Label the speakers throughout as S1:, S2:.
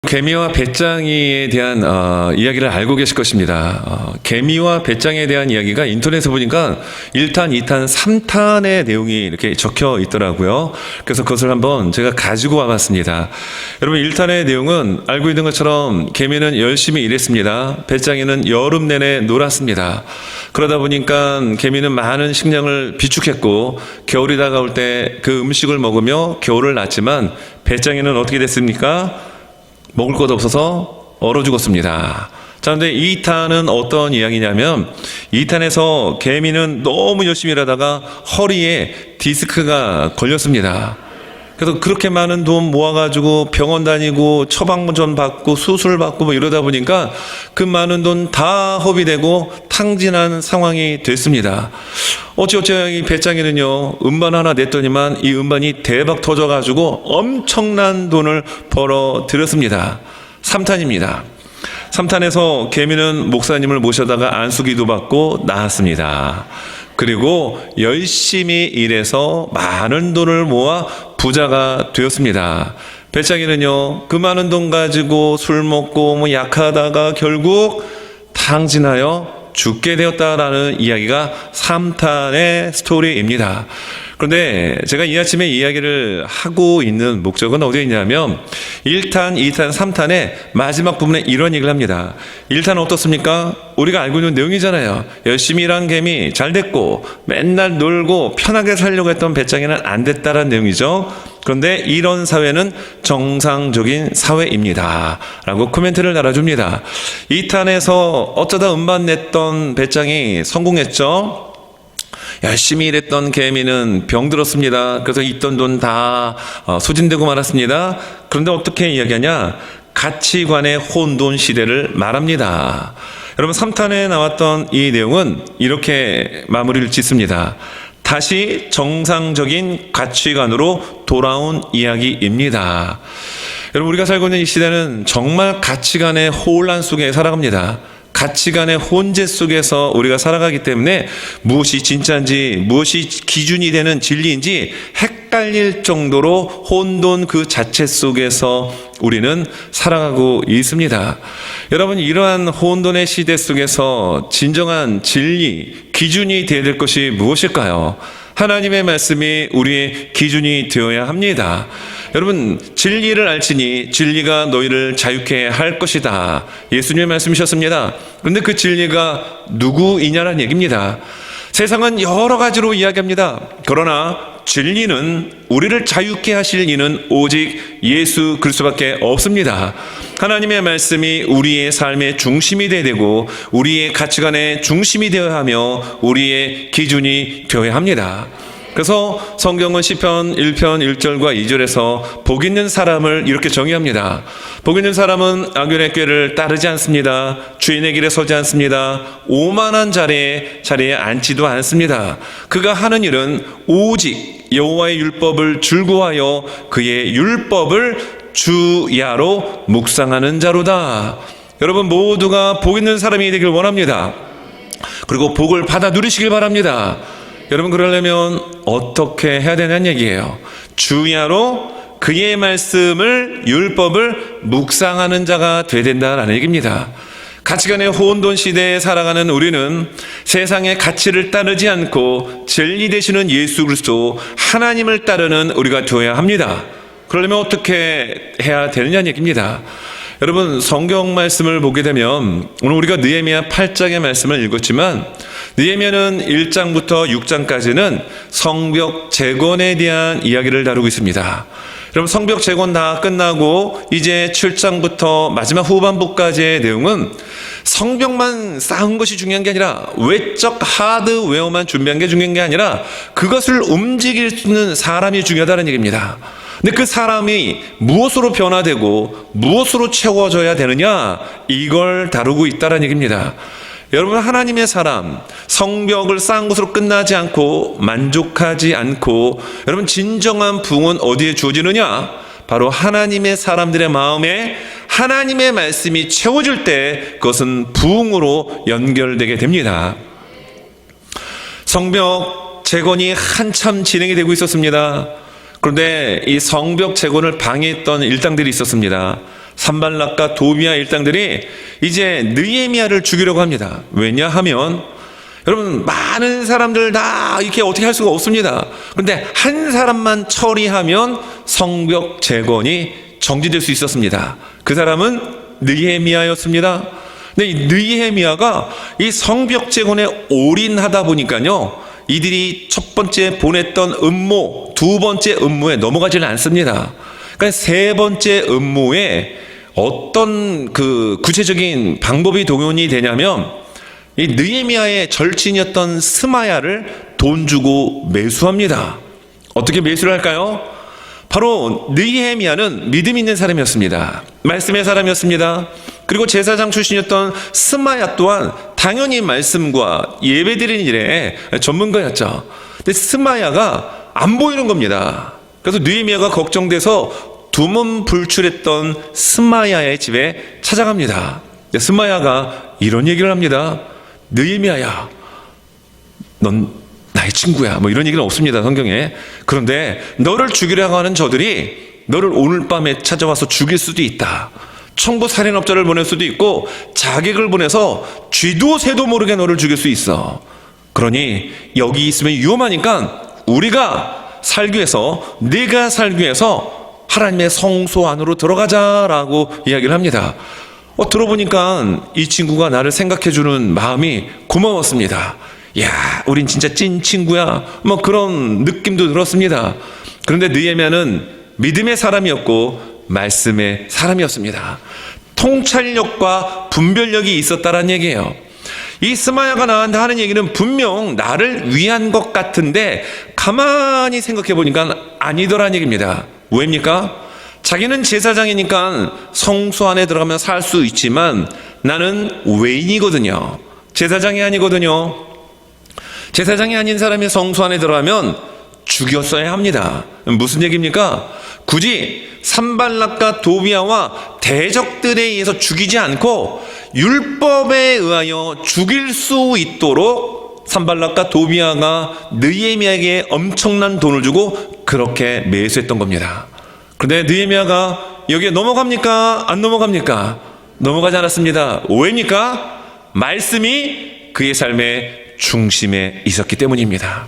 S1: 개미와 배짱이에 대한 이야기를 알고 계실 것입니다. 개미와 배짱이에 대한 이야기가 인터넷에 보니까 1탄, 2탄, 3탄의 내용이 이렇게 적혀 있더라고요. 그래서 그것을 한번 제가 가지고 와봤습니다. 여러분, 1탄의 내용은 알고 있는 것처럼 개미는 열심히 일했습니다. 배짱이는 여름 내내 놀았습니다. 그러다 보니까 개미는 많은 식량을 비축했고 겨울이 다가올 때 그 음식을 먹으며 겨울을 났지만 배짱이는 어떻게 됐습니까? 먹을 것 없어서 얼어 죽었습니다. 자, 근데 2탄은 어떤 이야기냐면 2탄에서 개미는 너무 열심히 일하다가 허리에 디스크가 걸렸습니다. 그래서 그렇게 많은 돈 모아가지고 병원 다니고 처방전 받고 수술 받고 뭐 이러다 보니까 그 많은 돈 다 허비되고 탕진한 상황이 됐습니다. 어찌어찌 이 배짱이는요, 음반 하나 냈더니만 이 음반이 대박 터져가지고 엄청난 돈을 벌어 들였습니다. 3탄입니다. 3탄에서 개미는 목사님을 모셔다가 안수기도 받고 나았습니다. 그리고 열심히 일해서 많은 돈을 모아 부자가 되었습니다. 배짱이는요, 그 많은 돈 가지고 술 먹고 뭐 약하다가 결국 탕진하여 죽게 되었다라는 이야기가 3탄의 스토리입니다. 그런데 제가 이 아침에 이야기를 하고 있는 목적은 어디에 있냐면 1탄, 2탄, 3탄의 마지막 부분에 이런 얘기를 합니다. 1탄은 어떻습니까? 우리가 알고 있는 내용이잖아요. 열심히 일한 개미 잘 됐고 맨날 놀고 편하게 살려고 했던 배짱이는 안 됐다라는 내용이죠. 그런데 이런 사회는 정상적인 사회입니다 라고 코멘트를 달아줍니다. 2탄에서 어쩌다 음반 냈던 배짱이 성공했죠. 열심히 일했던 개미는 병들었습니다. 그래서 있던 돈 다 소진되고 말았습니다. 그런데 어떻게 이야기하냐? 가치관의 혼돈 시대를 말합니다. 여러분, 3탄에 나왔던 이 내용은 이렇게 마무리를 짓습니다. 다시 정상적인 가치관으로 돌아온 이야기입니다. 여러분, 우리가 살고 있는 이 시대는 정말 가치관의 혼란 속에 살아갑니다. 가치관의 혼재 속에서 우리가 살아가기 때문에 무엇이 진짜인지 무엇이 기준이 되는 진리인지 헷갈릴 정도로 혼돈 그 자체 속에서 우리는 살아가고 있습니다. 여러분, 이러한 혼돈의 시대 속에서 진정한 진리, 기준이 되어야 될 것이 무엇일까요? 하나님의 말씀이 우리의 기준이 되어야 합니다. 여러분, 진리를 알지니 진리가 너희를 자유케 할 것이다. 예수님의 말씀이셨습니다. 그런데 그 진리가 누구이냐라는 얘기입니다. 세상은 여러 가지로 이야기합니다. 그러나 진리는, 우리를 자유케 하실 이는 오직 예수 그리스도밖에 없습니다. 하나님의 말씀이 우리의 삶의 중심이 되어야 되고 우리의 가치관의 중심이 되어야 하며 우리의 기준이 되어야 합니다. 그래서 성경은 시편 1편 1절과 2절에서 복 있는 사람을 이렇게 정의합니다. 복 있는 사람은 악인의 꾀를 따르지 않습니다. 주인의 길에 서지 않습니다. 오만한 자리에 앉지도 않습니다. 그가 하는 일은 오직 여호와의 율법을 즐거워하여 그의 율법을 주야로 묵상하는 자로다. 여러분, 모두가 복 있는 사람이 되길 원합니다. 그리고 복을 받아 누리시길 바랍니다. 여러분, 그러려면 어떻게 해야 되냐는 얘기예요. 주야로 그의 말씀을, 율법을 묵상하는 자가 되어야 된다는 얘기입니다. 가치관의 혼돈 시대에 살아가는 우리는 세상의 가치를 따르지 않고 진리 되시는 예수 그리스도 하나님을 따르는 우리가 되어야 합니다. 그러려면 어떻게 해야 되느냐는 얘기입니다. 여러분, 성경 말씀을 보게 되면 오늘 우리가 느헤미야 8장의 말씀을 읽었지만 느헤미야는 1장부터 6장까지는 성벽 재건에 대한 이야기를 다루고 있습니다. 여러분, 성벽 재건 다 끝나고 이제 7장부터 마지막 후반부까지의 내용은 성벽만 쌓은 것이 중요한 게 아니라 외적 하드웨어만 준비한 게 중요한 게 아니라 그것을 움직일 수 있는 사람이 중요하다는 얘기입니다. 근데 그 사람이 무엇으로 변화되고 무엇으로 채워져야 되느냐, 이걸 다루고 있다는 얘기입니다. 여러분, 하나님의 사람, 성벽을 쌓은 것으로 끝나지 않고 만족하지 않고, 여러분, 진정한 부흥은 어디에 주어지느냐? 바로 하나님의 사람들의 마음에 하나님의 말씀이 채워질 때 그것은 부흥으로 연결되게 됩니다. 성벽 재건이 한참 진행이 되고 있었습니다. 그런데 이 성벽 재건을 방해했던 일당들이 있었습니다. 산발락과 도비아 일당들이 이제 느헤미야를 죽이려고 합니다. 왜냐하면 여러분, 많은 사람들 다 이렇게 어떻게 할 수가 없습니다. 그런데 한 사람만 처리하면 성벽 재건이 정지될 수 있었습니다. 그 사람은 느헤미야였습니다. 근데 이 느헤미야가 이 성벽 재건에 올인하다 보니까요, 이들이 첫 번째 보냈던 음모, 두 번째 음모에 넘어가지는 않습니다. 그러니까 세 번째 음모에 어떤 그 구체적인 방법이 동원이 되냐면, 이 느헤미야의 절친이었던 스마야를 돈 주고 매수합니다. 어떻게 매수를 할까요? 바로 느헤미야는 믿음 있는 사람이었습니다. 말씀의 사람이었습니다. 그리고 제사장 출신이었던 스마야 또한 당연히 말씀과 예배드리는 일에 전문가였죠. 근데 스마야가 안 보이는 겁니다. 그래서 느헤미야가 걱정돼서 두문불출했던 스마야의 집에 찾아갑니다. 근데 스마야가 이런 얘기를 합니다. 느헤미야야, 넌 나의 친구야. 뭐 이런 얘기는 없습니다, 성경에. 그런데 너를 죽이려고 하는 저들이 너를 오늘 밤에 찾아와서 죽일 수도 있다. 청부 살인업자를 보낼 수도 있고 자객을 보내서 쥐도 새도 모르게 너를 죽일 수 있어. 그러니 여기 있으면 위험하니까 우리가 살기 위해서, 네가 살기 위해서 하나님의 성소 안으로 들어가자라고 이야기를 합니다. 들어보니까 이 친구가 나를 생각해주는 마음이 고마웠습니다. 야, 우린 진짜 찐 친구야. 뭐 그런 느낌도 들었습니다. 그런데 느헤미야는 믿음의 사람이었고 말씀의 사람이었습니다. 통찰력과 분별력이 있었다라는 얘기예요. 이 스마야가 나한테 하는 얘기는 분명 나를 위한 것 같은데 가만히 생각해 보니까 아니더라는 얘기입니다. 왜입니까? 자기는 제사장이니까 성소 안에 들어가면 살 수 있지만 나는 외인이거든요. 제사장이 아니거든요. 제사장이 아닌 사람이 성소 안에 들어가면 죽였어야 합니다. 무슨 얘기입니까? 굳이 산발락과 도비아와 대적들에 의해서 죽이지 않고 율법에 의하여 죽일 수 있도록 산발락과 도비아가 느헤미야에게 엄청난 돈을 주고 그렇게 매수했던 겁니다. 그런데 느헤미야가 여기에 넘어갑니까? 안 넘어갑니까? 넘어가지 않았습니다. 왜입니까? 말씀이 그의 삶의 중심에 있었기 때문입니다.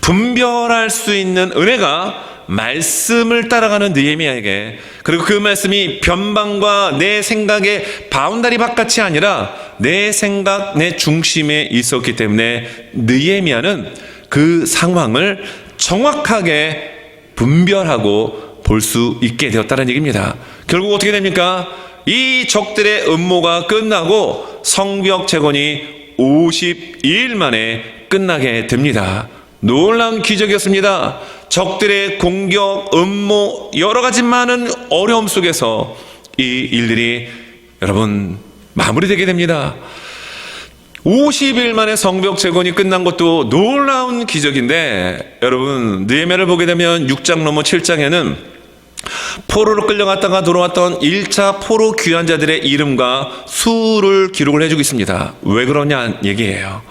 S1: 분별할 수 있는 은혜가 말씀을 따라가는 느헤미야에게, 그리고 그 말씀이 변방과 내 생각의 바운다리 바깥이 아니라 내 생각, 내 중심에 있었기 때문에 느헤미야는 그 상황을 정확하게 분별하고 볼 수 있게 되었다는 얘기입니다. 결국 어떻게 됩니까? 이 적들의 음모가 끝나고 성벽 재건이 52일 만에 끝나게 됩니다. 놀라운 기적이었습니다. 적들의 공격, 음모, 여러 가지 많은 어려움 속에서 이 일들이 여러분 마무리되게 됩니다. 50일 만에 성벽 재건이 끝난 것도 놀라운 기적인데, 여러분 느헤미야를 보게 되면 6장 넘어 7장에는 포로로 끌려갔다가 돌아왔던 1차 포로 귀환자들의 이름과 수를 기록을 해주고 있습니다. 왜 그러냐 얘기예요.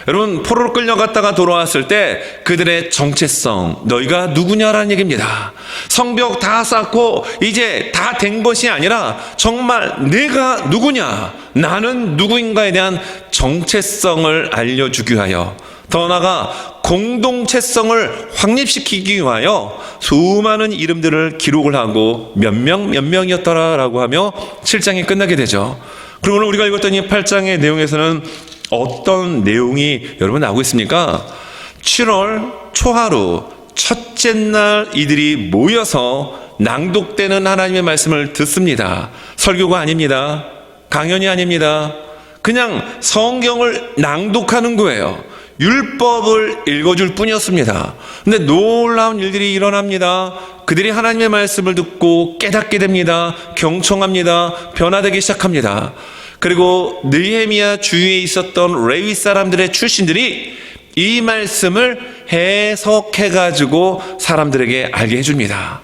S1: 여러분, 포로로 끌려갔다가 돌아왔을 때 그들의 정체성, 너희가 누구냐라는 얘기입니다. 성벽 다 쌓고 이제 다 된 것이 아니라 정말 내가 누구냐, 나는 누구인가에 대한 정체성을 알려주기 위하여, 더 나아가 공동체성을 확립시키기 위하여 수많은 이름들을 기록을 하고 몇 명이었더라라고 하며 7장이 끝나게 되죠. 그리고 오늘 우리가 읽었던 이 8장의 내용에서는 어떤 내용이 여러분 나오고 있습니까? 7월 초하루 첫째 날 이들이 모여서 낭독되는 하나님의 말씀을 듣습니다. 설교가 아닙니다. 강연이 아닙니다. 그냥 성경을 낭독하는 거예요. 율법을 읽어줄 뿐이었습니다. 근데 놀라운 일들이 일어납니다. 그들이 하나님의 말씀을 듣고 깨닫게 됩니다. 경청합니다. 변화되기 시작합니다. 그리고 느헤미야 주위에 있었던 레위 사람들의 출신들이 이 말씀을 해석해가지고 사람들에게 알게 해줍니다.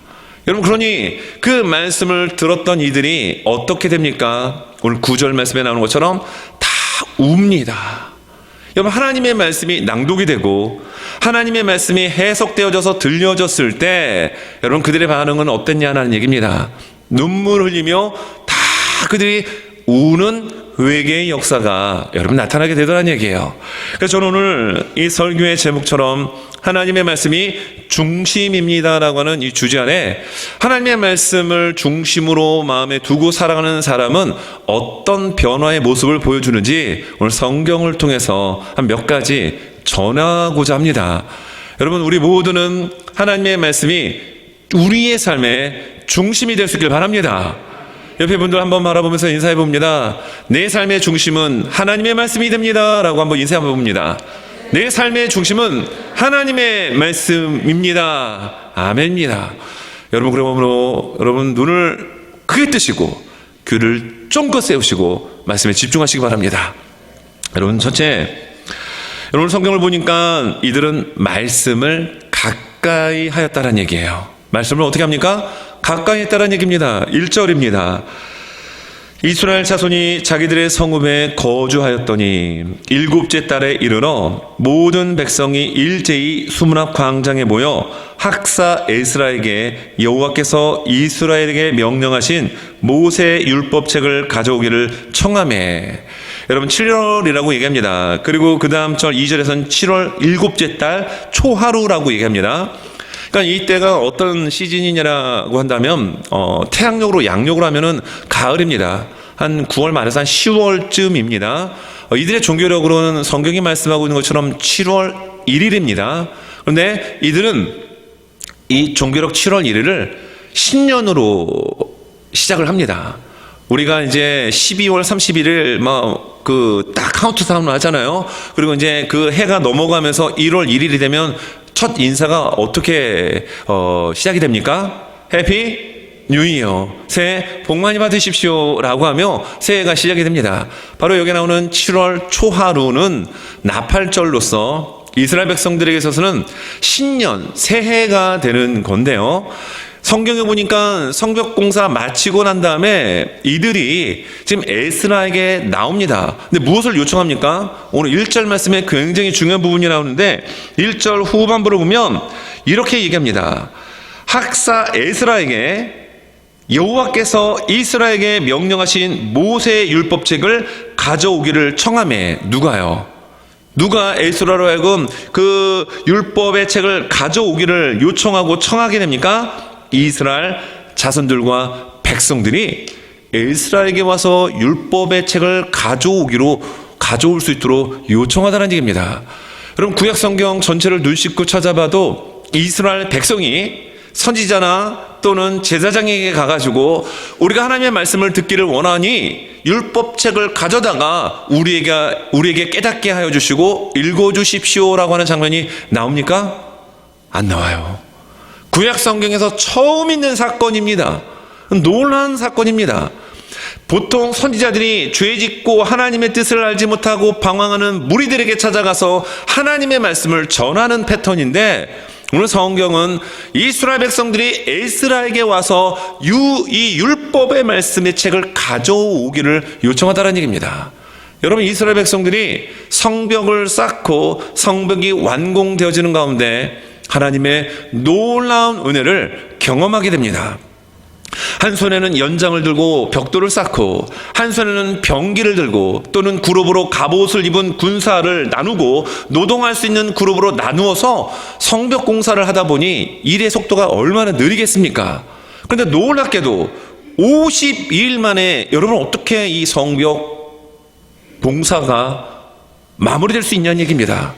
S1: 여러분, 그러니 그 말씀을 들었던 이들이 어떻게 됩니까? 오늘 9절 말씀에 나오는 것처럼 다 웁니다. 여러분, 하나님의 말씀이 낭독이 되고 하나님의 말씀이 해석되어져서 들려졌을 때 여러분 그들의 반응은 어땠냐는 얘기입니다. 눈물 흘리며 다 그들이 우는 회개의 역사가 여러분 나타나게 되더라는 얘기예요. 그래서 저는 오늘 이 설교의 제목처럼 하나님의 말씀이 중심입니다라고 하는 이 주제 안에 하나님의 말씀을 중심으로 마음에 두고 살아가는 사람은 어떤 변화의 모습을 보여주는지 오늘 성경을 통해서 한 몇 가지 전하고자 합니다. 여러분, 우리 모두는 하나님의 말씀이 우리의 삶의 중심이 될 수 있길 바랍니다. 옆에 분들 한번 바라보면서 인사해 봅니다. 내 삶의 중심은 하나님의 말씀이 됩니다 라고 한번 인사해 봅니다. 내 삶의 중심은 하나님의 말씀입니다. 아멘입니다. 여러분, 그러므로 여러분 눈을 크게 뜨시고 귀를 쫑긋 세우시고 말씀에 집중하시기 바랍니다. 여러분, 첫째, 여러분 성경을 보니까 이들은 말씀을 가까이 하였다는 얘기예요. 말씀을 어떻게 합니까? 가까이 했다는 얘기입니다. 1절입니다. 이스라엘 자손이 자기들의 성읍에 거주하였더니 7째 달에 이르러 모든 백성이 일제히 수문앞 광장에 모여 학사 에스라에게 여호와께서 이스라엘에게 명령하신 모세 율법책을 가져오기를 청하매. 여러분, 7월이라고 얘기합니다. 그리고 그 다음 절 2절에서는 7월 7째 달 초하루라고 얘기합니다. 그러니까 이때가 어떤 시즌이냐라고 한다면 태양력으로 양력으로 하면은 가을입니다. 한 9월 말에서 한 10월쯤입니다. 이들의 종교력으로는 성경이 말씀하고 있는 것처럼 7월 1일입니다. 그런데 이들은 이 종교력 7월 1일을 신년으로 시작을 합니다. 우리가 이제 12월 31일 딱 카운트다운을 하잖아요. 그리고 이제 그 해가 넘어가면서 1월 1일이 되면 첫 인사가 어떻게 시작이 됩니까? 해피 뉴 이어, 새해 복 많이 받으십시오 라고 하며 새해가 시작이 됩니다. 바로 여기 나오는 7월 초하루는 나팔절로서 이스라엘 백성들에게 있어서는 신년, 새해가 되는 건데요. 성경에 보니까 성벽공사 마치고 난 다음에 이들이 지금 에스라에게 나옵니다. 근데 무엇을 요청합니까? 오늘 1절 말씀에 굉장히 중요한 부분이 나오는데 1절 후반부를 보면 이렇게 얘기합니다. 학사 에스라에게 여호와께서 이스라엘에게 명령하신 모세 율법책을 가져오기를 청하매. 누가요? 누가 에스라로 하여금 그 율법의 책을 가져오기를 요청하고 청하게 됩니까? 이스라엘 자손들과 백성들이 에스라에게 와서 율법의 책을 가져올 수 있도록 요청하다는 얘기입니다. 여러분, 구약 성경 전체를 눈 씻고 찾아봐도 이스라엘 백성이 선지자나 또는 제사장에게 가가지고 우리가 하나님의 말씀을 듣기를 원하니 율법책을 가져다가 우리에게 깨닫게 하여 주시고 읽어주십시오라고 하는 장면이 나옵니까? 안 나와요. 구약 성경에서 처음 있는 사건입니다. 놀라운 사건입니다. 보통 선지자들이 죄 짓고 하나님의 뜻을 알지 못하고 방황하는 무리들에게 찾아가서 하나님의 말씀을 전하는 패턴인데, 오늘 성경은 이스라엘 백성들이 에스라에게 와서 이 율법의 말씀의 책을 가져오기를 요청하다는 얘기입니다. 여러분, 이스라엘 백성들이 성벽을 쌓고 성벽이 완공되어지는 가운데 하나님의 놀라운 은혜를 경험하게 됩니다. 한 손에는 연장을 들고 벽돌을 쌓고 한 손에는 병기를 들고 또는 그룹으로 갑옷을 입은 군사를 나누고 노동할 수 있는 그룹으로 나누어서 성벽 공사를 하다 보니 일의 속도가 얼마나 느리겠습니까? 그런데 놀랍게도 52일 만에 여러분 어떻게 이 성벽 공사가 마무리될 수 있냐는 얘기입니다.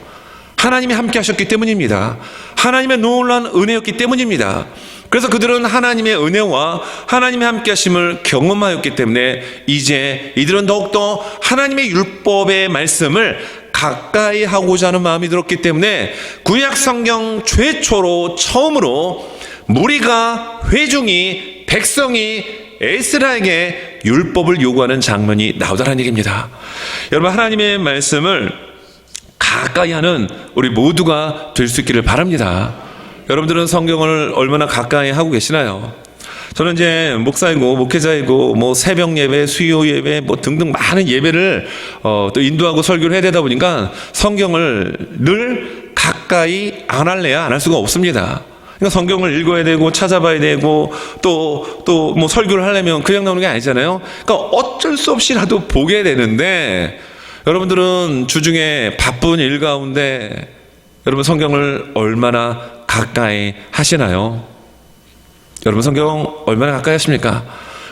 S1: 하나님이 함께 하셨기 때문입니다. 하나님의 놀라운 은혜였기 때문입니다. 그래서 그들은 하나님의 은혜와 하나님의 함께 하심을 경험하였기 때문에 이제 이들은 더욱더 하나님의 율법의 말씀을 가까이 하고자 하는 마음이 들었기 때문에 구약 성경 최초로 처음으로 무리가 회중이 백성이 에스라에게 율법을 요구하는 장면이 나오다는 얘기입니다. 여러분, 하나님의 말씀을 가까이 하는 우리 모두가 될 수 있기를 바랍니다. 여러분들은 성경을 얼마나 가까이 하고 계시나요? 저는 이제 목사이고 목회자이고 새벽 예배, 수요 예배 등등 많은 예배를 또 인도하고 설교를 해야 되다 보니까 성경을 늘 가까이 안 할래야 안 할 수가 없습니다. 그러니까 성경을 읽어야 되고 찾아봐야 되고 또 뭐 설교를 하려면 그냥 나오는 게 아니잖아요. 그러니까 어쩔 수 없이라도 보게 되는데, 여러분들은 주중에 바쁜 일 가운데 여러분 성경을 얼마나 가까이 하시나요? 여러분 성경 얼마나 가까이 하십니까?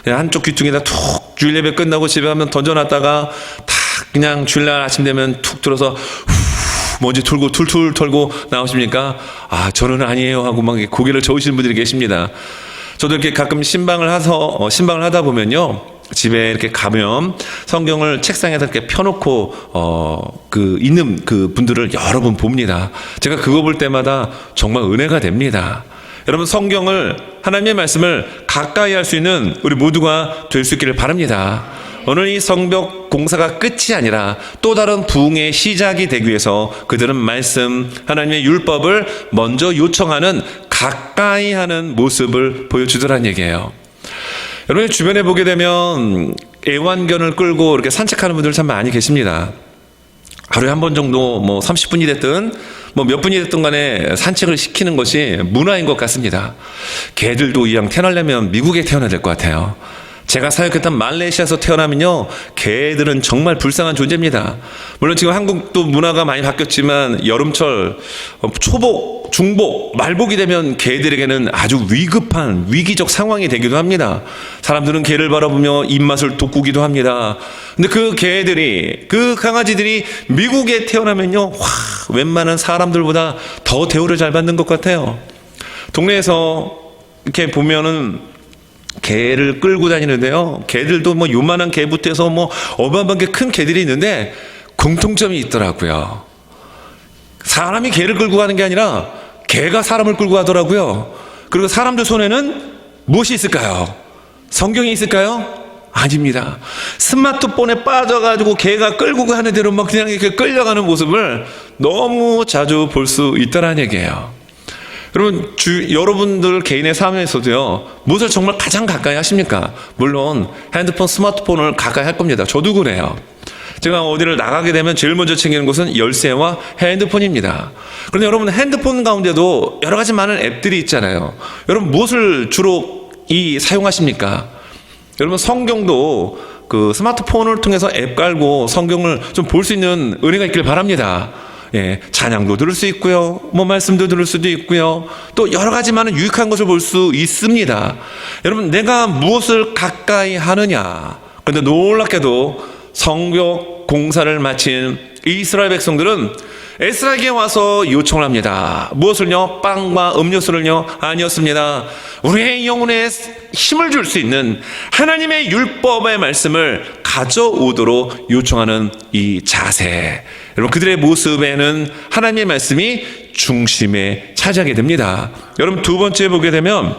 S1: 그냥 한쪽 귀퉁이에다 툭 주일 예배 끝나고 집에 가면 던져놨다가 탁 그냥 주일날 아침 되면 툭 들어서 먼지 털고 툴툴 털고 나오십니까? 아, 저는 아니에요 하고 막 고개를 저으시는 분들이 계십니다. 저도 이렇게 가끔 신방을 하다 보면요, 집에 이렇게 가면 성경을 책상에다 이렇게 펴놓고 있는 그 분들을 여러 번 봅니다. 제가 그거 볼 때마다 정말 은혜가 됩니다. 여러분 성경을, 하나님의 말씀을 가까이 할 수 있는 우리 모두가 될 수 있기를 바랍니다. 오늘 이 성벽 공사가 끝이 아니라 또 다른 부흥의 시작이 되기 위해서 그들은 말씀, 하나님의 율법을 먼저 요청하는, 가까이 하는 모습을 보여주더란 얘기예요. 여러분 주변에 보게 되면 애완견을 끌고 이렇게 산책하는 분들 참 많이 계십니다. 하루에 한 번 정도 뭐 30분이 됐든 뭐 몇 분이 됐든 간에 산책을 시키는 것이 문화인 것 같습니다. 개들도 이왕 태어나려면 미국에 태어나야 될 것 같아요. 제가 사역했던 말레이시아에서 태어나면요, 개들은 정말 불쌍한 존재입니다. 물론 지금 한국도 문화가 많이 바뀌었지만 여름철 초복, 중복, 말복이 되면 개들에게는 아주 위급한 위기적 상황이 되기도 합니다. 사람들은 개를 바라보며 입맛을 돋구기도 합니다. 근데 그 개들이, 그 강아지들이 미국에 태어나면요, 웬만한 사람들보다 더 대우를 잘 받는 것 같아요. 동네에서 이렇게 보면은 개를 끌고 다니는데요, 개들도 뭐 요만한 개부터 해서 뭐 어마어마하게 큰 개들이 있는데 공통점이 있더라고요. 사람이 개를 끌고 가는 게 아니라 개가 사람을 끌고 가더라고요. 그리고 사람들 손에는 무엇이 있을까요? 성경이 있을까요? 아닙니다. 스마트폰에 빠져가지고 개가 끌고 가는 대로 막 그냥 이렇게 끌려가는 모습을 너무 자주 볼 수 있다는 얘기예요. 여러분, 여러분들 개인의 삶에서도요, 무엇을 정말 가장 가까이 하십니까? 물론 핸드폰, 스마트폰을 가까이 할 겁니다. 저도 그래요. 제가 어디를 나가게 되면 제일 먼저 챙기는 것은 열쇠와 핸드폰입니다. 그런데 여러분, 핸드폰 가운데도 여러 가지 많은 앱들이 있잖아요. 여러분 무엇을 주로 사용하십니까? 여러분 성경도 그 스마트폰을 통해서 앱 깔고 성경을 좀 볼 수 있는 은혜가 있길 바랍니다. 예, 찬양도 들을 수 있고요, 뭐 말씀도 들을 수도 있고요, 또 여러 가지 많은 유익한 것을 볼 수 있습니다. 여러분, 내가 무엇을 가까이 하느냐. 그런데 놀랍게도 성벽 공사를 마친 이스라엘 백성들은 에스라에게 와서 요청을 합니다. 무엇을요? 빵과 음료수를요? 아니었습니다. 우리의 영혼에 힘을 줄 수 있는 하나님의 율법의 말씀을 가져오도록 요청하는 이 자세, 여러분 그들의 모습에는 하나님의 말씀이 중심에 차지하게 됩니다. 여러분 두 번째 보게 되면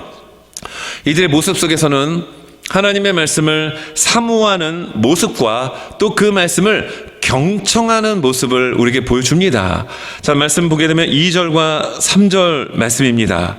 S1: 이들의 모습 속에서는 하나님의 말씀을 사모하는 모습과 또 그 말씀을 경청하는 모습을 우리에게 보여줍니다. 자, 말씀 보게 되면 2절과 3절 말씀입니다.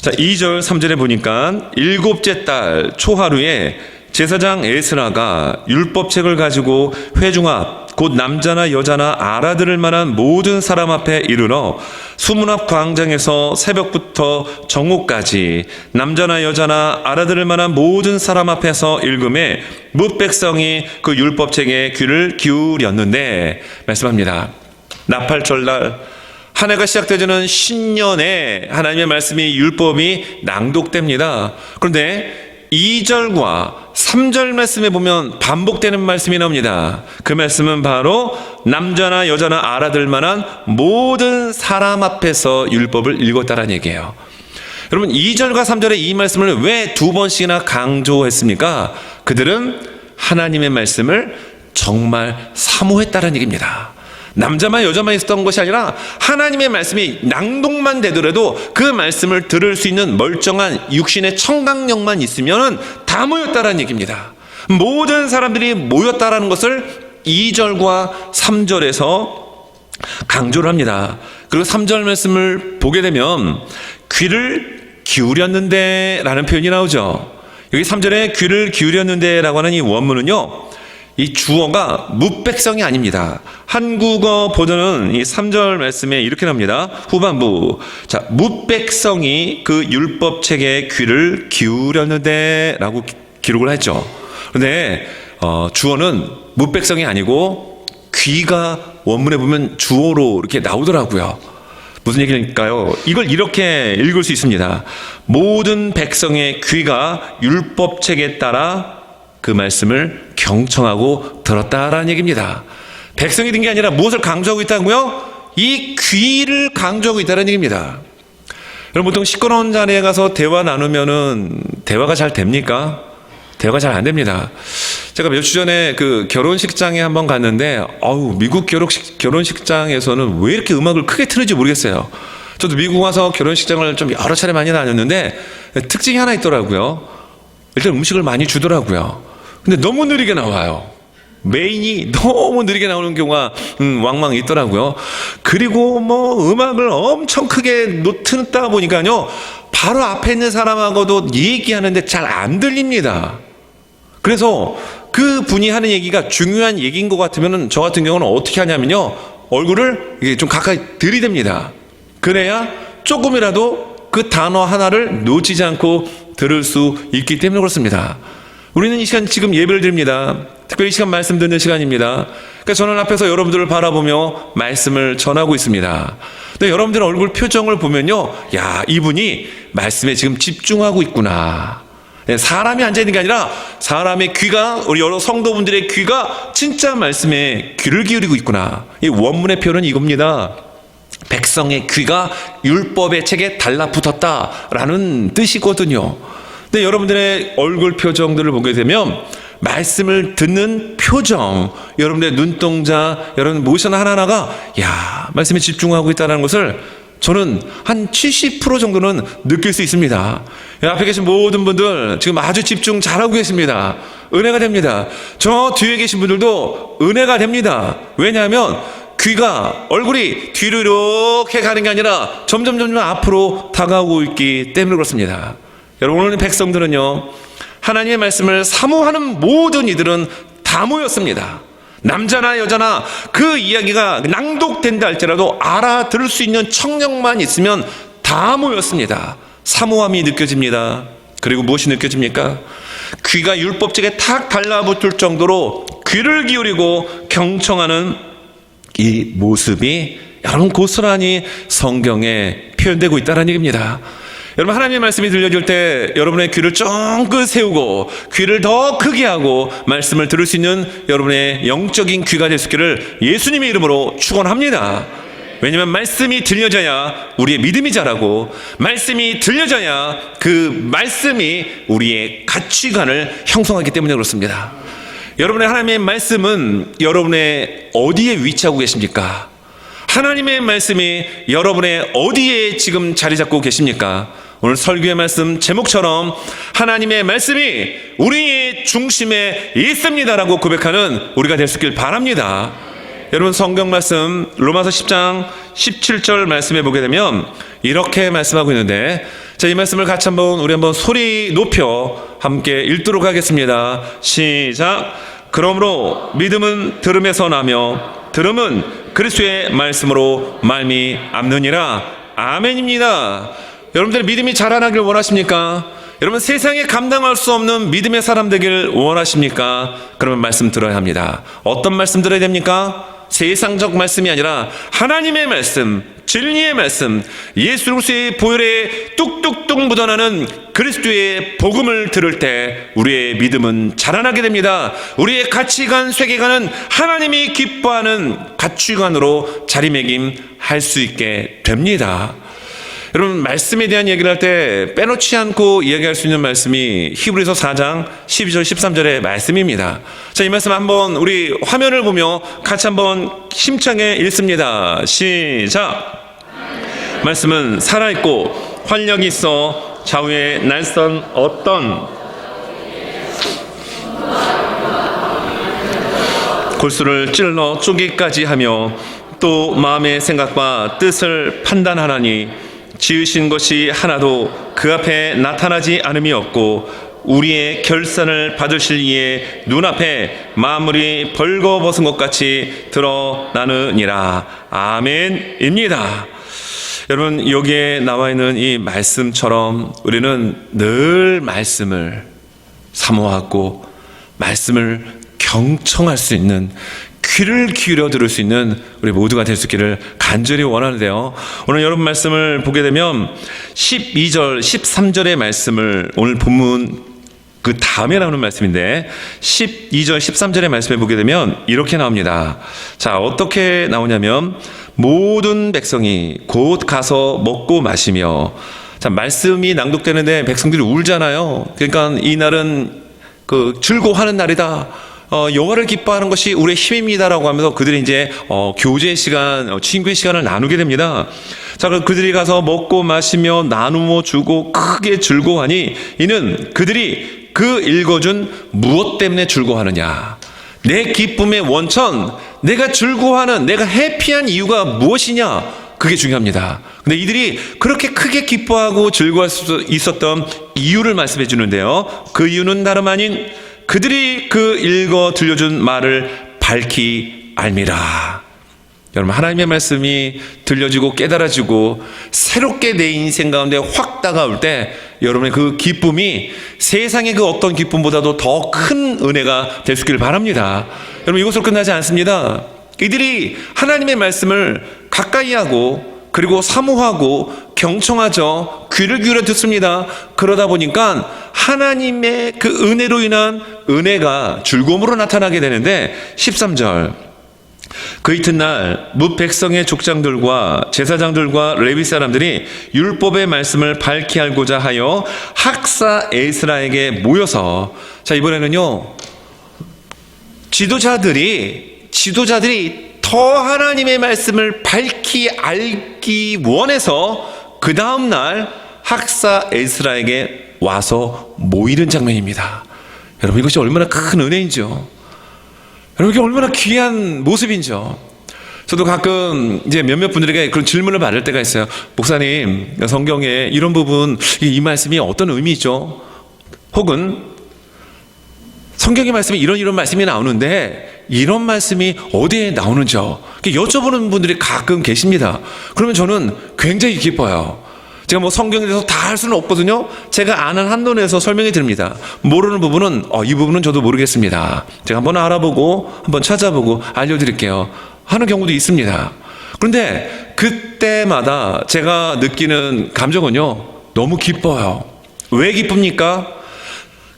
S1: 자, 2절 3절에 보니까 일곱째 달 초하루에 제사장 에스라가 율법책을 가지고 회중 앞 곧 남자나 여자나 알아들을 만한 모든 사람 앞에 이르러 수문 앞 광장에서 새벽부터 정오까지 남자나 여자나 알아들을 만한 모든 사람 앞에서 읽음에 뭇 백성이 그 율법책에 귀를 기울였는데, 말씀합니다. 나팔절날 한 해가 시작되는 신년에 하나님의 말씀이, 율법이 낭독됩니다. 그런데 2절과 3절 말씀에 보면 반복되는 말씀이 나옵니다. 그 말씀은 바로 남자나 여자나 알아들 만한 모든 사람 앞에서 율법을 읽었다라는 얘기예요. 여러분 2절과 3절의 이 말씀을 왜 두 번씩이나 강조했습니까? 그들은 하나님의 말씀을 정말 사모했다는 얘기입니다. 남자만 여자만 있었던 것이 아니라 하나님의 말씀이 낭독만 되더라도 그 말씀을 들을 수 있는 멀쩡한 육신의 청각력만 있으면 다 모였다라는 얘기입니다. 모든 사람들이 모였다라는 것을 2절과 3절에서 강조를 합니다. 그리고 3절 말씀을 보게 되면 귀를 기울였는데 라는 표현이 나오죠. 여기 3절에 귀를 기울였는데 라고 하는 이 원문은요, 이 주어가 무백성이 아닙니다. 한국어 버전은 이 3절 말씀에 이렇게 나옵니다. 후반부. 자, 무백성이 그 율법책에 귀를 기울였는데 라고 기록을 했죠. 그런데 주어는 무백성이 아니고 귀가 원문에 보면 주어로 이렇게 나오더라고요. 무슨 얘기일까요? 이걸 이렇게 읽을 수 있습니다. 모든 백성의 귀가 율법책에 따라 그 말씀을 경청하고 들었다라는 얘기입니다. 백성이 된 게 아니라 무엇을 강조하고 있다고요? 이 귀를 강조하고 있다는 얘기입니다. 여러분, 보통 시끄러운 자리에 가서 대화 나누면은 대화가 잘 됩니까? 대화가 잘 안 됩니다. 제가 몇 주 전에 그 결혼식장에 한번 갔는데, 미국 결혼식장에서는 왜 이렇게 음악을 크게 틀는지 모르겠어요. 저도 미국 와서 결혼식장을 좀 여러 차례 많이 다녔는데, 특징이 하나 있더라고요. 일단 음식을 많이 주더라고요. 근데 너무 느리게 나와요. 메인이 너무 느리게 나오는 경우가 왕왕 있더라고요. 그리고 음악을 엄청 크게 틀다 보니까요, 바로 앞에 있는 사람하고도 얘기하는데 잘 안 들립니다. 그래서 그 분이 하는 얘기가 중요한 얘기인 것 같으면 저 같은 경우는 어떻게 하냐면요, 얼굴을 좀 가까이 들이댑니다. 그래야 조금이라도 그 단어 하나를 놓치지 않고 들을 수 있기 때문에 그렇습니다. 우리는 이 시간 지금 예배를 드립니다. 특별히 이 시간 말씀 듣는 시간입니다. 그러니까 저는 앞에서 여러분들을 바라보며 말씀을 전하고 있습니다. 근데 여러분들 얼굴 표정을 보면요, 야, 이분이 말씀에 지금 집중하고 있구나. 사람이 앉아있는 게 아니라 사람의 귀가, 우리 여러 성도분들의 귀가 진짜 말씀에 귀를 기울이고 있구나. 이 원문의 표현은 이겁니다. 백성의 귀가 율법의 책에 달라붙었다라는 뜻이거든요. 근데 여러분들의 얼굴 표정들을 보게 되면 말씀을 듣는 표정, 여러분들의 눈동자, 여러분 모션 하나하나가 말씀에 집중하고 있다는 것을 저는 한 70% 정도는 느낄 수 있습니다. 앞에 계신 모든 분들 지금 아주 집중 잘하고 계십니다. 은혜가 됩니다. 저 뒤에 계신 분들도 은혜가 됩니다. 왜냐하면 귀가, 얼굴이 뒤로 이렇게 가는 게 아니라 점점 앞으로 다가오고 있기 때문에 그렇습니다. 여러분, 오늘 백성들은요, 하나님의 말씀을 사모하는 모든 이들은 다 모였습니다. 남자나 여자나 그 이야기가 낭독된다 할지라도 알아들을 수 있는 청력만 있으면 다 모였습니다. 사모함이 느껴집니다. 그리고 무엇이 느껴집니까? 귀가 율법책에 탁 달라붙을 정도로 귀를 기울이고 경청하는 이 모습이 여러분 고스란히 성경에 표현되고 있다는 얘기입니다. 여러분, 하나님의 말씀이 들려줄 때 여러분의 귀를 쫑긋 세우고 귀를 더 크게 하고 말씀을 들을 수 있는 여러분의 영적인 귀가 될 수 있기를 예수님의 이름으로 축원합니다. 왜냐하면 말씀이 들려져야 우리의 믿음이 자라고, 말씀이 들려져야 그 말씀이 우리의 가치관을 형성하기 때문에 그렇습니다. 여러분의 하나님의 말씀은 여러분의 어디에 위치하고 계십니까? 하나님의 말씀이 여러분의 어디에 지금 자리 잡고 계십니까? 오늘 설교의 말씀 제목처럼 하나님의 말씀이 우리의 중심에 있습니다라고 고백하는 우리가 될 수 있길 바랍니다. 여러분, 성경 말씀 로마서 10장 17절 말씀에 보게 되면 이렇게 말씀하고 있는데, 자, 이 말씀을 같이 우리 한번 소리 높여 함께 읽도록 하겠습니다. 시작. 그러므로 믿음은 들음에서 나며 들음은 그리스도의 말씀으로 말미암느니라. 아멘입니다. 여러분들 믿음이 자라나길 원하십니까? 여러분, 세상에 감당할 수 없는 믿음의 사람 되길 원하십니까? 그러면 말씀 들어야 합니다. 어떤 말씀 들어야 됩니까? 세상적 말씀이 아니라 하나님의 말씀, 진리의 말씀, 예수 그리스도의 보혈에 뚝뚝뚝 묻어나는 그리스도의 복음을 들을 때 우리의 믿음은 자라나게 됩니다. 우리의 가치관, 세계관은 하나님이 기뻐하는 가치관으로 자리매김할 수 있게 됩니다. 여러분, 말씀에 대한 얘기를 할 때 빼놓지 않고 이야기할 수 있는 말씀이 히브리서 4장 12절 13절의 말씀입니다. 자, 이 말씀 한번 우리 화면을 보며 같이 한번 힘차게 읽습니다. 시작. 말씀은 살아있고 활력이 있어 좌우에 날선 어떤 골수를 찔러 쪼개기까지 하며 또 마음의 생각과 뜻을 판단하나니 지으신 것이 하나도 그 앞에 나타나지 않음이 없고 우리의 결산을 받으실 이의 눈앞에 만물이 벌거벗은 것 같이 드러나느니라. 아멘입니다. 여러분, 여기에 나와 있는 이 말씀처럼 우리는 늘 말씀을 사모하고 말씀을 경청할 수 있는, 귀를 기울여 들을 수 있는 우리 모두가 될 수 있기를 간절히 원하는데요. 오늘 여러분 말씀을 보게 되면 12절, 13절의 말씀을, 오늘 본문 그 다음에 나오는 말씀인데 12절, 13절의 말씀을 보게 되면 이렇게 나옵니다. 자, 어떻게 나오냐면 모든 백성이 곧 가서 먹고 마시며, 자, 말씀이 낭독되는데 백성들이 울잖아요. 그러니까 이 날은 그 즐거워하는 날이다. 여호와를 기뻐하는 것이 우리의 힘입니다라고 하면서 그들이 이제 교제 시간, 친구의 시간을 나누게 됩니다. 자, 그럼 그들이 가서 먹고 마시며 나누어 주고 크게 즐거워하니 이는 그들이 그 읽어준 무엇 때문에 즐거워하느냐. 내 기쁨의 원천, 내가 즐거워하는, 내가 해피한 이유가 무엇이냐, 그게 중요합니다. 근데 이들이 그렇게 크게 기뻐하고 즐거워할 수 있었던 이유를 말씀해 주는데요. 그 이유는 다름 아닌 그들이 그 읽어 들려준 말을 밝히 알미라. 여러분, 하나님의 말씀이 들려지고 깨달아지고 새롭게 내 인생 가운데 확 다가올 때 여러분의 그 기쁨이 세상의 그 어떤 기쁨보다도 더 큰 은혜가 될 수 있기를 바랍니다. 여러분, 이것으로 끝나지 않습니다. 이들이 하나님의 말씀을 가까이 하고 그리고 사모하고 경청하죠. 귀를 기울여 듣습니다. 그러다 보니까 하나님의 그 은혜로 인한 은혜가 즐거움으로 나타나게 되는데 13절, 그 이튿날 뭇 백성의 족장들과 제사장들과 레위 사람들이 율법의 말씀을 밝히 알고자 하여 학사 에스라에게 모여서, 자, 이번에는요 지도자들이 더 하나님의 말씀을 밝히 알기 원해서 그 다음날 학사 에스라에게 와서 모이는 장면입니다. 여러분, 이것이 얼마나 큰 은혜인지요. 여러분, 이게 얼마나 귀한 모습인지요. 저도 가끔 이제 몇몇 분들에게 그런 질문을 받을 때가 있어요. 목사님, 성경에 이런 부분, 이 말씀이 어떤 의미죠? 혹은 성경의 말씀에 이런 말씀이 나오는데 이런 말씀이 어디에 나오는지요? 여쭤보는 분들이 가끔 계십니다. 그러면 저는 굉장히 기뻐요. 제가 뭐 성경에 대해서 다 할 수는 없거든요. 제가 아는 한도내에서 설명이 드립니다. 모르는 부분은 이 부분은 저도 모르겠습니다. 제가 한번 알아보고 한번 찾아보고 알려드릴게요 하는 경우도 있습니다. 그런데 그때마다 제가 느끼는 감정은요, 너무 기뻐요. 왜 기쁩니까?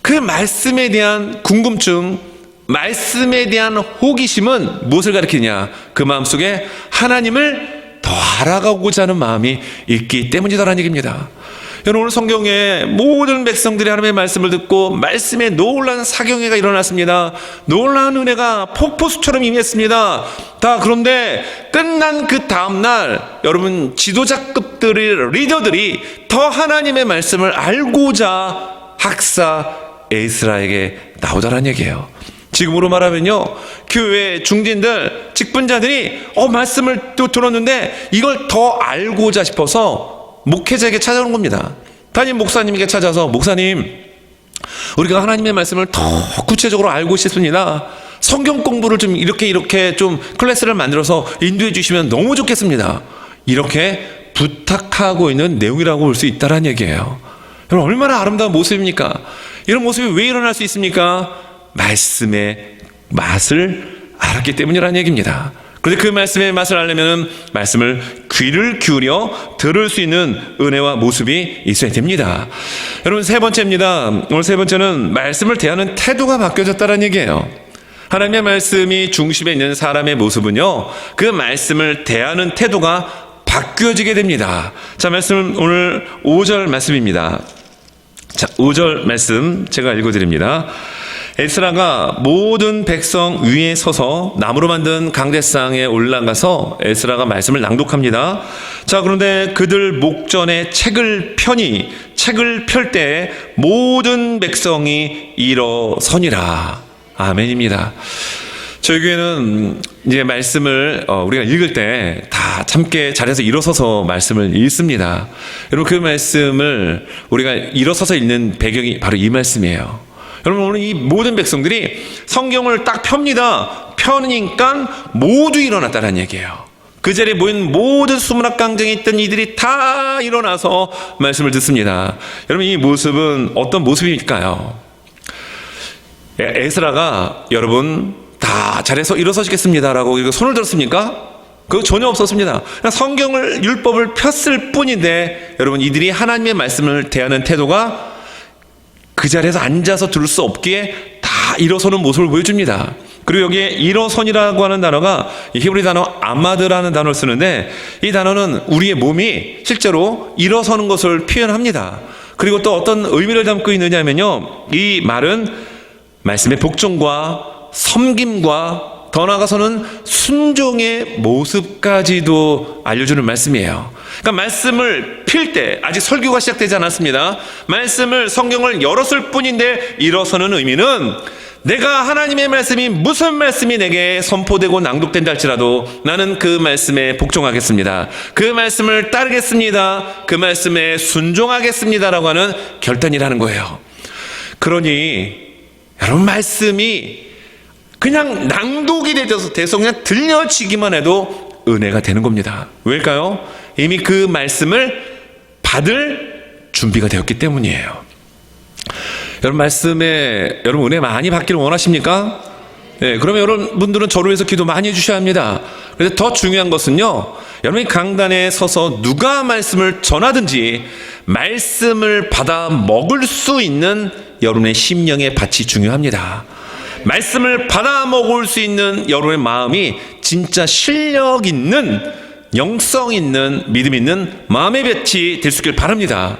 S1: 그 말씀에 대한 궁금증, 말씀에 대한 호기심은 무엇을 가리키냐? 그 마음속에 하나님을 더 알아가고자 하는 마음이 있기 때문이다라는 얘기입니다. 여러분, 오늘 성경에 모든 백성들이 하나님의 말씀을 듣고 말씀에 놀라운 사경회가 일어났습니다. 놀라운 은혜가 폭포수처럼 임했습니다. 그런데 끝난 그 다음날 여러분, 지도자급들의 리더들이 더 하나님의 말씀을 알고자 학사 에스라에게 나오다라는 얘기예요. 지금으로 말하면요, 교회 중진들, 직분자들이 말씀을 또 들었는데 이걸 더 알고자 싶어서 목회자에게 찾아오는 겁니다. 담임 목사님에게 찾아서, 목사님, 우리가 하나님의 말씀을 더 구체적으로 알고 싶습니다. 성경 공부를 좀 이렇게 좀 클래스를 만들어서 인도해 주시면 너무 좋겠습니다. 이렇게 부탁하고 있는 내용이라고 볼 수 있다는 얘기예요. 여러분, 얼마나 아름다운 모습입니까? 이런 모습이 왜 일어날 수 있습니까? 말씀의 맛을 알았기 때문이라는 얘기입니다. 그런데 그 말씀의 맛을 알려면 말씀을 귀를 기울여 들을 수 있는 은혜와 모습이 있어야 됩니다. 여러분, 세 번째입니다. 오늘 세 번째는 말씀을 대하는 태도가 바뀌어졌다는 얘기예요. 하나님의 말씀이 중심에 있는 사람의 모습은요, 그 말씀을 대하는 태도가 바뀌어지게 됩니다. 자, 말씀은 오늘 5절 말씀입니다. 자, 5절 말씀 제가 읽어드립니다. 에스라가 모든 백성 위에 서서 나무로 만든 강대상에 올라가서 에스라가 말씀을 낭독합니다. 자, 그런데 그들 목전에 책을 펴니 책을 펼 때 모든 백성이 일어서니라. 아멘입니다. 저희 교회는 이제 말씀을 우리가 읽을 때 다 함께 자리에서 일어서서 말씀을 읽습니다. 여러분, 그 말씀을 우리가 일어서서 읽는 배경이 바로 이 말씀이에요. 여러분, 오늘 이 모든 백성들이 성경을 딱 펴니다. 펴니까 모두 일어났다는 얘기예요. 그 자리에 모인 모든 수문학 강정에 있던 이들이 다 일어나서 말씀을 듣습니다. 여러분, 이 모습은 어떤 모습일까요? 에스라가 여러분 다 자리에서 일어서시겠습니다라고 이거 손을 들었습니까? 그거 전혀 없었습니다. 그냥 성경을 율법을 폈을 뿐인데 여러분, 이들이 하나님의 말씀을 대하는 태도가 그 자리에서 앉아서 들을 수 없기에 다 일어서는 모습을 보여줍니다. 그리고 여기에 일어선이라고 하는 단어가 히브리 단어 아마드라는 단어를 쓰는데, 이 단어는 우리의 몸이 실제로 일어서는 것을 표현합니다. 그리고 또 어떤 의미를 담고 있느냐면요, 이 말은 말씀의 복종과 섬김과 더 나아가서는 순종의 모습까지도 알려주는 말씀이에요. 그러니까 말씀을 필 때 아직 설교가 시작되지 않았습니다. 말씀을, 성경을 열었을 뿐인데 일어서는 의미는 내가 하나님의 말씀이 무슨 말씀이 내게 선포되고 낭독된다 할지라도 나는 그 말씀에 복종하겠습니다. 그 말씀을 따르겠습니다. 그 말씀에 순종하겠습니다라고 하는 결단이라는 거예요. 그러니 여러분, 말씀이 그냥 낭독이 돼서 그냥 들려지기만 해도 은혜가 되는 겁니다. 왜일까요? 이미 그 말씀을 받을 준비가 되었기 때문이에요. 여러분, 말씀에 여러분 은혜 많이 받기를 원하십니까? 네, 그러면 여러분들은 저를 위해서 기도 많이 해주셔야 합니다. 그런데 더 중요한 것은요, 여러분이 강단에 서서 누가 말씀을 전하든지 말씀을 받아 먹을 수 있는 여러분의 심령의 밭이 중요합니다. 말씀을 받아 먹을 수 있는 여러분의 마음이 진짜 실력 있는, 영성 있는, 믿음 있는 마음의 밭이 될 수 있길 바랍니다.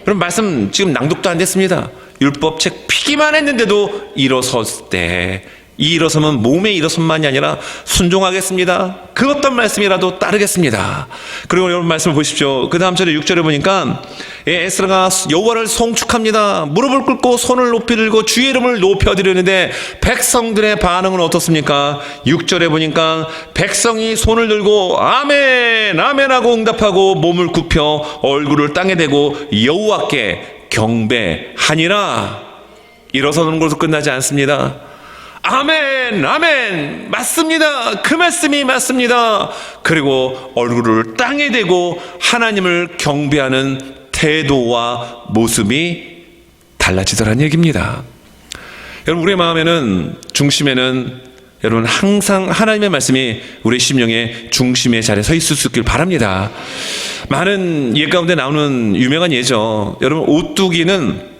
S1: 그럼 말씀 지금 낭독도 안 됐습니다. 율법책 피기만 했는데도 일어섰을 때, 이 일어서면 몸의 일어선만이 아니라 순종하겠습니다. 그 어떤 말씀이라도 따르겠습니다. 그리고 여러분, 말씀을 보십시오. 그 다음 절에 6절에 보니까 에스라가 여호와를 송축합니다. 무릎을 꿇고 손을 높이 들고 주의 이름을 높여드리는데 백성들의 반응은 어떻습니까? 6절에 보니까 백성이 손을 들고 아멘 아멘 하고 응답하고 몸을 굽혀 얼굴을 땅에 대고 여호와께 경배하니라. 일어서는 것으로 끝나지 않습니다. 아멘 아멘, 맞습니다. 그 말씀이 맞습니다. 그리고 얼굴을 땅에 대고 하나님을 경배하는 태도와 모습이 달라지더라는 얘기입니다. 여러분, 우리의 마음에는, 중심에는 여러분 항상 하나님의 말씀이 우리 심령의 중심의 자리에 서 있을 수 있길 바랍니다. 많은 예 가운데 나오는 유명한 예죠. 여러분, 오뚜기는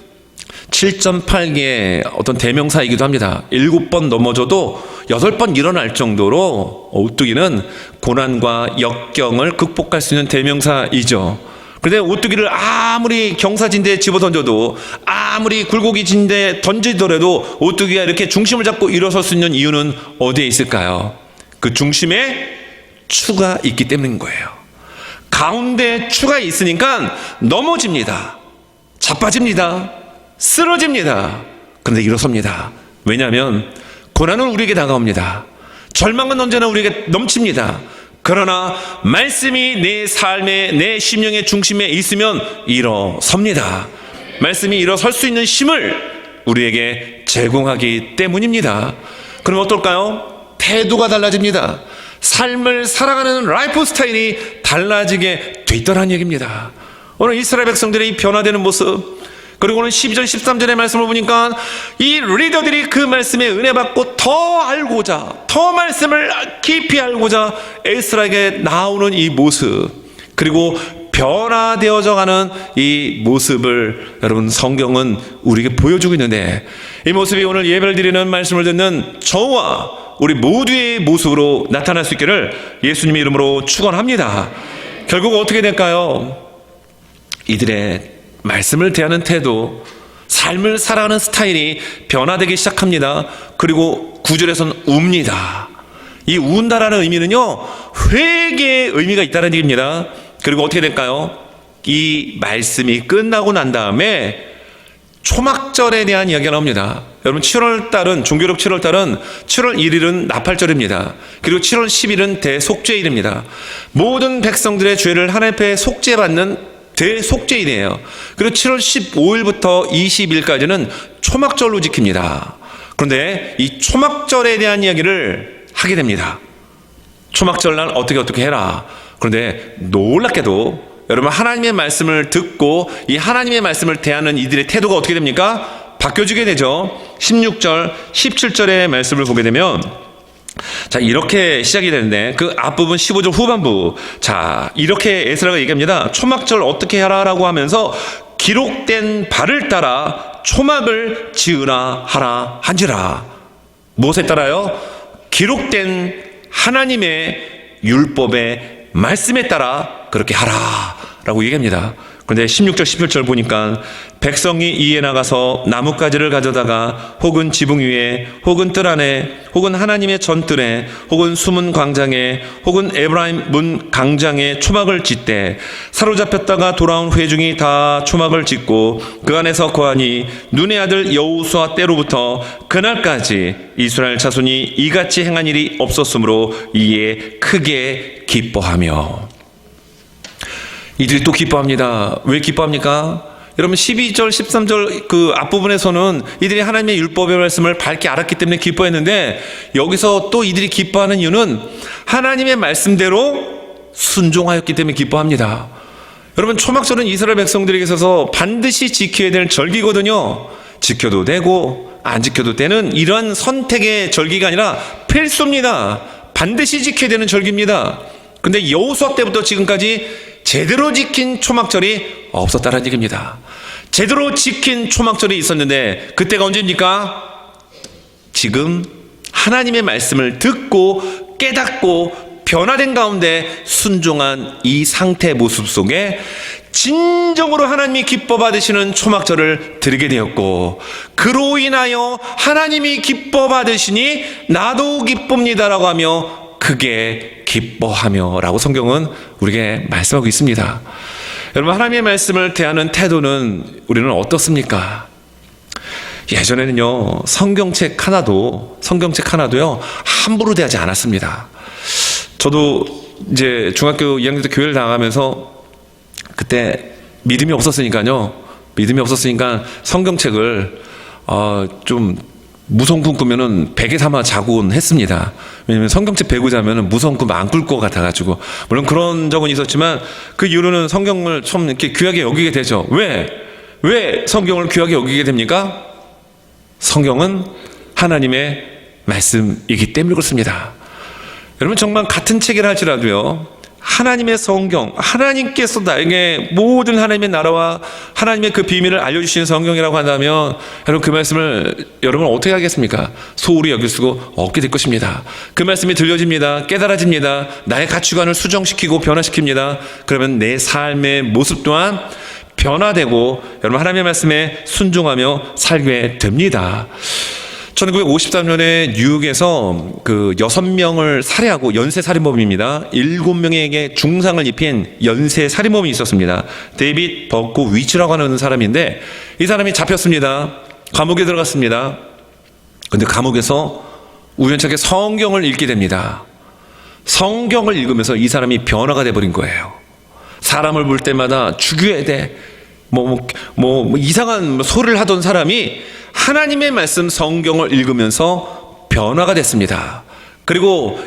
S1: 7.8개의 어떤 대명사이기도 합니다. 7번 넘어져도 8번 일어날 정도로 오뚜기는 고난과 역경을 극복할 수 있는 대명사이죠. 그런데 오뚜기를 아무리 경사진대에 집어던져도, 아무리 굴곡이 진대에 던지더라도 오뚜기가 이렇게 중심을 잡고 일어설 수 있는 이유는 어디에 있을까요? 그 중심에 추가 있기 때문인 거예요. 가운데 추가 있으니까 넘어집니다. 자빠집니다. 쓰러집니다. 그런데 일어섭니다. 왜냐하면 고난은 우리에게 다가옵니다. 절망은 언제나 우리에게 넘칩니다. 그러나 말씀이 내 삶의, 내 심령의 중심에 있으면 일어섭니다. 말씀이 일어설 수 있는 힘을 우리에게 제공하기 때문입니다. 그럼 어떨까요? 태도가 달라집니다. 삶을 살아가는 라이프 스타일이 달라지게 돼 있더라는 얘기입니다. 오늘 이스라엘 백성들의 이 변화되는 모습, 그리고는 12절 13절의 말씀을 보니까 이 리더들이 그 말씀에 은혜 받고 더 알고자, 더 말씀을 깊이 알고자 에스라에게 나오는 이 모습, 그리고 변화되어져 가는 이 모습을 여러분, 성경은 우리에게 보여주고 있는데, 이 모습이 오늘 예배를 드리는 말씀을 듣는 저와 우리 모두의 모습으로 나타날 수 있기를 예수님의 이름으로 축원합니다. 결국 어떻게 될까요? 이들의 말씀을 대하는 태도, 삶을 살아가는 스타일이 변화되기 시작합니다. 그리고 9절에서는 웁니다. 이 운다라는 의미는요, 회개의 의미가 있다는 얘기입니다. 그리고 어떻게 될까요? 이 말씀이 끝나고 난 다음에 초막절에 대한 이야기가 나옵니다. 여러분 7월달은 종교력 7월달은 7월 1일은 나팔절입니다. 그리고 7월 10일은 대속죄일입니다. 모든 백성들의 죄를 하나님 앞에 속죄받는 대속죄일이에요. 그리고 7월 15일부터 20일까지는 초막절로 지킵니다. 그런데 이 초막절에 대한 이야기를 하게 됩니다. 초막절날 어떻게 해라. 그런데 놀랍게도 여러분 하나님의 말씀을 듣고 이 하나님의 말씀을 대하는 이들의 태도가 어떻게 됩니까? 바뀌어지게 되죠. 16절, 17절의 말씀을 보게 되면 자 이렇게 시작이 되는데 그 앞부분 15절 후반부 자 이렇게 에스라가 얘기합니다. 초막절 어떻게 하라라고 하면서 기록된 바를 따라 초막을 지으라 하라 한지라. 무엇에 따라요? 기록된 하나님의 율법의 말씀에 따라 그렇게 하라라고 얘기합니다. 그런데 16절 17절 보니까 백성이 이에 나가서 나뭇가지를 가져다가 혹은 지붕 위에 혹은 뜰 안에 혹은 하나님의 전뜰에 혹은 숨은 광장에 혹은 에브라임 문 강장에 초막을 짓되 사로잡혔다가 돌아온 회중이 다 초막을 짓고 그 안에서 거하니 눈의 아들 여호수아 때로부터 그날까지 이스라엘 자손이 이같이 행한 일이 없었으므로 이에 크게 기뻐하며. 이들이 또 기뻐합니다. 왜 기뻐합니까? 여러분 12절 13절 그 앞부분에서는 이들이 하나님의 율법의 말씀을 밝게 알았기 때문에 기뻐했는데 여기서 또 이들이 기뻐하는 이유는 하나님의 말씀대로 순종하였기 때문에 기뻐합니다. 여러분 초막절은 이스라엘 백성들에게 있어서 반드시 지켜야 될 절기거든요. 지켜도 되고 안 지켜도 되는 이러한 선택의 절기가 아니라 필수입니다. 반드시 지켜야 되는 절기입니다. 근데 여호수아 때부터 지금까지 제대로 지킨 초막절이 없었다는 얘기입니다. 제대로 지킨 초막절이 있었는데 그때가 언제입니까? 지금 하나님의 말씀을 듣고 깨닫고 변화된 가운데 순종한 이 상태 모습 속에 진정으로 하나님이 기뻐 받으시는 초막절을 드리게 되었고 그로 인하여 하나님이 기뻐 받으시니 나도 기쁩니다라고 하며 크게 기뻐하며 라고 성경은 우리에게 말씀하고 있습니다. 여러분 하나님의 말씀을 대하는 태도는 우리는 어떻습니까? 예전에는요 성경책 하나도요 함부로 대하지 않았습니다. 저도 이제 중학교 2학년 때 교회를 나가면서 그때 믿음이 없었으니까 성경책을 좀 무서운 꿈 꾸면은 베개 삼아 자곤 했습니다. 왜냐면 성경책 베고 자면은 무서운 꿈 안 꿀 것 같아가지고. 물론 그런 적은 있었지만 그 이후로는 성경을 좀 이렇게 귀하게 여기게 되죠. 왜 성경을 귀하게 여기게 됩니까? 성경은 하나님의 말씀이기 때문에 그렇습니다. 여러분 정말 같은 책이라 할지라도요. 하나님의 성경, 하나님께서 나에게 모든 하나님의 나라와 하나님의 그 비밀을 알려주시는 성경이라고 한다면 여러분 그 말씀을 여러분은 어떻게 하겠습니까? 소홀히 여길 수가 없게 될 것입니다. 그 말씀이 들려집니다. 깨달아집니다. 나의 가치관을 수정시키고 변화시킵니다. 그러면 내 삶의 모습 또한 변화되고 여러분 하나님의 말씀에 순종하며 살게 됩니다. 1953년에 뉴욕에서 그 6명을 살해하고 연쇄살인범입니다. 7명에게 중상을 입힌 연쇄살인범이 있었습니다. 데이빗 버코위치라고 하는 사람인데 이 사람이 잡혔습니다. 감옥에 들어갔습니다. 그런데 감옥에서 우연찮게 성경을 읽게 됩니다. 성경을 읽으면서 이 사람이 변화가 돼버린 거예요. 사람을 볼 때마다 죽여야 돼. 이상한 소리를 하던 사람이 하나님의 말씀 성경을 읽으면서 변화가 됐습니다. 그리고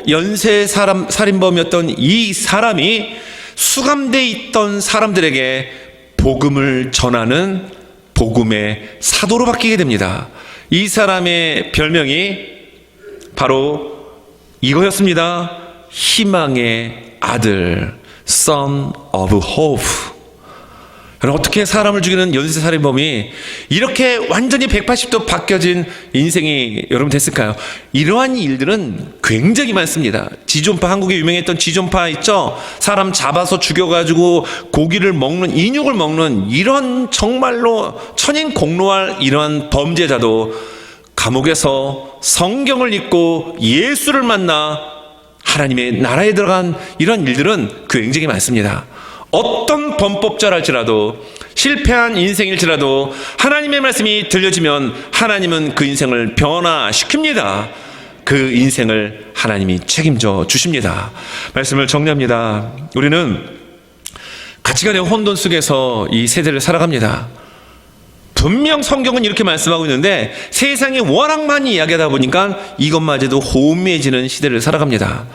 S1: 살인범이었던 이 사람이 수감돼 있던 사람들에게 복음을 전하는 복음의 사도로 바뀌게 됩니다. 이 사람의 별명이 바로 이거였습니다. 희망의 아들, Son of Hope. 어떻게 사람을 죽이는 연쇄살인범이 이렇게 완전히 180도 바뀌어진 인생이 여러분 됐을까요? 이러한 일들은 굉장히 많습니다. 지존파, 한국에 유명했던 지존파 있죠? 사람 잡아서 죽여가지고 고기를 먹는, 인육을 먹는 이런 정말로 천인공노할 이러한 범죄자도 감옥에서 성경을 읽고 예수를 만나 하나님의 나라에 들어간 이런 일들은 굉장히 많습니다. 어떤 범법자랄지라도 실패한 인생일지라도 하나님의 말씀이 들려지면 하나님은 그 인생을 변화시킵니다. 그 인생을 하나님이 책임져 주십니다. 말씀을 정리합니다. 우리는 가치관의 혼돈 속에서 이 세대를 살아갑니다. 분명 성경은 이렇게 말씀하고 있는데 세상이 워낙 많이 이야기하다 보니까 이것마저도 호미해지는 시대를 살아갑니다.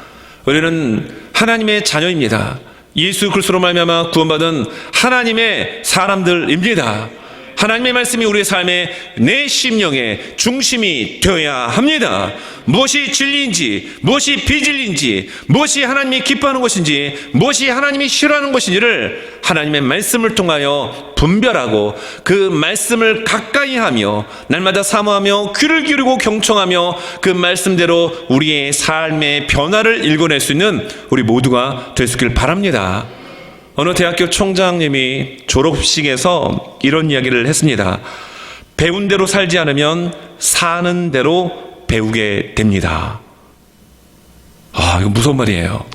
S1: 우리는 하나님의 자녀입니다. 예수 그리스도로 말미암아 구원받은 하나님의 사람들입니다. 하나님의 말씀이 우리의 삶의 내 심령의 중심이 되어야 합니다. 무엇이 진리인지, 무엇이 비진리인지, 무엇이 하나님이 기뻐하는 것인지, 무엇이 하나님이 싫어하는 것인지를 하나님의 말씀을 통하여 분별하고 그 말씀을 가까이 하며 날마다 사모하며 귀를 기울이고 경청하며 그 말씀대로 우리의 삶의 변화를 읽어낼 수 있는 우리 모두가 될 수 있길 바랍니다. 어느 대학교 총장님이 졸업식에서 이런 이야기를 했습니다. 배운 대로 살지 않으면 사는 대로 배우게 됩니다. 이거 무서운 말이에요.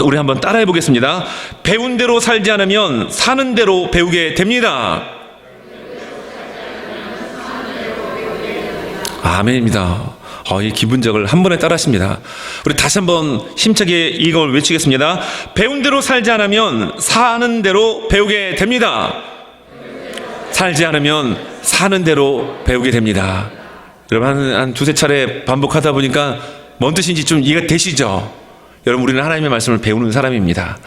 S1: 우리 한번 따라해 보겠습니다. 배운 대로 살지 않으면 사는 대로 배우게 됩니다. 아멘입니다. 이 기분적을 한 번에 따라하십니다. 우리 다시 한번 힘차게 이걸 외치겠습니다. 배운 대로 살지 않으면 사는 대로 배우게 됩니다. 살지 않으면 사는 대로 배우게 됩니다. 여러분 한 두세 차례 반복하다 보니까 뭔 뜻인지 좀 이해가 되시죠? 여러분 우리는 하나님의 말씀을 배우는 사람입니다.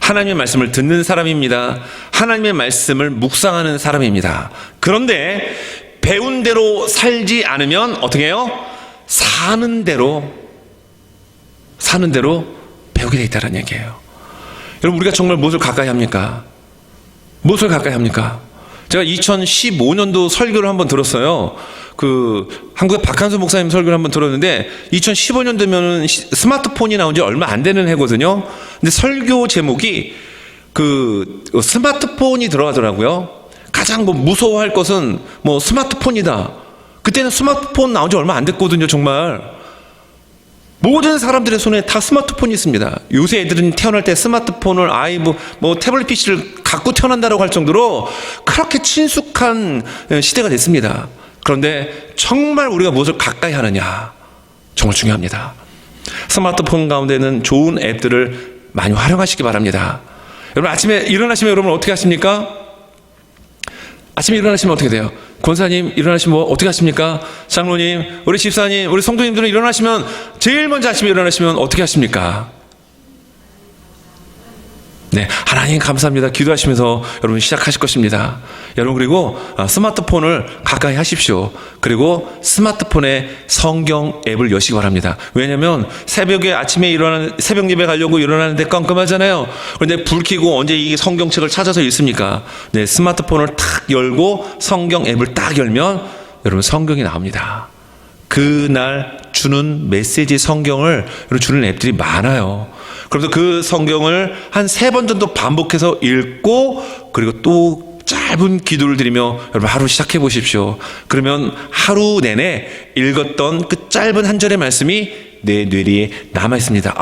S1: 하나님의 말씀을 듣는 사람입니다. 하나님의 말씀을 묵상하는 사람입니다. 그런데 배운 대로 살지 않으면 어떻게 해요? 사는 대로 배우게 돼 있다는 얘기예요. 여러분 우리가 정말 무엇을 가까이 합니까? 무엇을 가까이 합니까? 제가 2015년도 설교를 한번 들었어요. 한국의 박한수 목사님 설교를 한번 들었는데 2015년도면은 스마트폰이 나온 지 얼마 안 되는 해거든요. 근데 설교 제목이 스마트폰이 들어가더라고요. 가장 무서워할 것은 스마트폰이다. 그때는 스마트폰 나온 지 얼마 안 됐거든요. 정말 모든 사람들의 손에 다 스마트폰이 있습니다. 요새 애들은 태어날 때 스마트폰을 태블릿 PC를 갖고 태어난다고 할 정도로 그렇게 친숙한 시대가 됐습니다. 그런데 정말 우리가 무엇을 가까이 하느냐 정말 중요합니다. 스마트폰 가운데는 좋은 앱들을 많이 활용하시기 바랍니다. 여러분 아침에 일어나시면 여러분 어떻게 하십니까? 아침에 일어나시면 어떻게 돼요? 권사님 일어나시면 어떻게 하십니까? 장로님, 우리 집사님, 우리 성도님들은 일어나시면 제일 먼저 아침에 일어나시면 어떻게 하십니까? 네, 하나님 감사합니다. 기도하시면서 여러분 시작하실 것입니다. 여러분 그리고 스마트폰을 가까이 하십시오. 그리고 스마트폰에 성경 앱을 여시기 바랍니다. 왜냐하면 새벽에 아침에 새벽 예배 가려고 일어나는데 깜깜하잖아요. 그런데 불 켜고 언제 이 성경책을 찾아서 읽습니까? 네, 스마트폰을 탁 열고 성경 앱을 딱 열면 여러분 성경이 나옵니다. 그날 주는 메시지 성경을 주는 앱들이 많아요. 그래서 그 성경을 한 3번 정도 반복해서 읽고 그리고 또 짧은 기도를 드리며 여러분 하루 시작해 보십시오. 그러면 하루 내내 읽었던 그 짧은 한 절의 말씀이 내 뇌리에 남아 있습니다.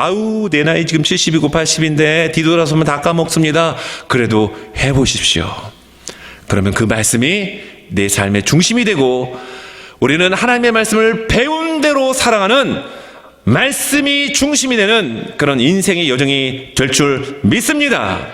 S1: 내 나이 지금 70이고 80인데 뒤돌아서면 다 까먹습니다. 그래도 해보십시오. 그러면 그 말씀이 내 삶의 중심이 되고 우리는 하나님의 말씀을 배운 대로 사랑하는 말씀이 중심이 되는 그런 인생의 여정이 될 줄 믿습니다.